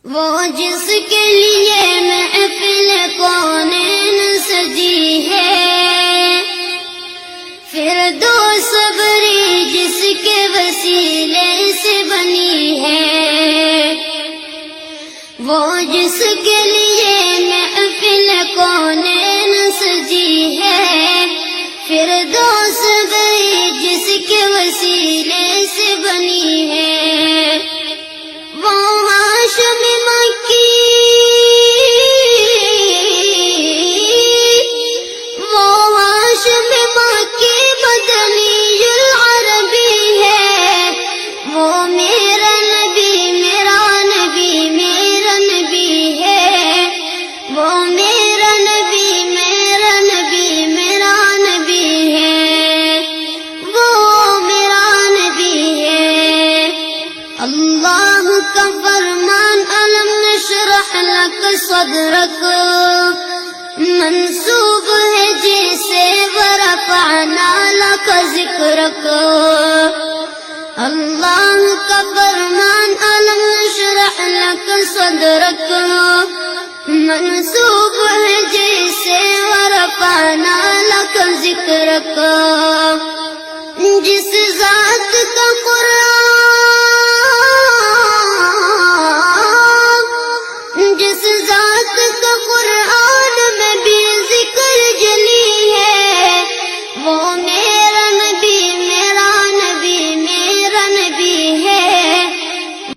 وہ جس کے لیے محفل کونین سجی ہے، فردوس صبری جس کے وسیلے سے بنی ہے، وہ جس کے لیے محفل کونین سجی ہے، فردوس صبری جس کے وسیلے سے بنی ہے، وہ ہاشم مکی، وہ ہاشم مکی مدنی العربی ہے، وہ میرا نبی میرا نبی میرا نبی ہے، وہ میرا نبی میرا نبی میرا نبی ہے، وہ میرا نبی ہے۔ اللہ کا فرمان علم نشرح لک صدرک منسوب ہے جسے ورفعنا لک ذکرک۔ اللہ کا فرمان علم نشرح لک صدرک منسوب ہے جسے ورفعنا لک ذکرک۔ جس ذات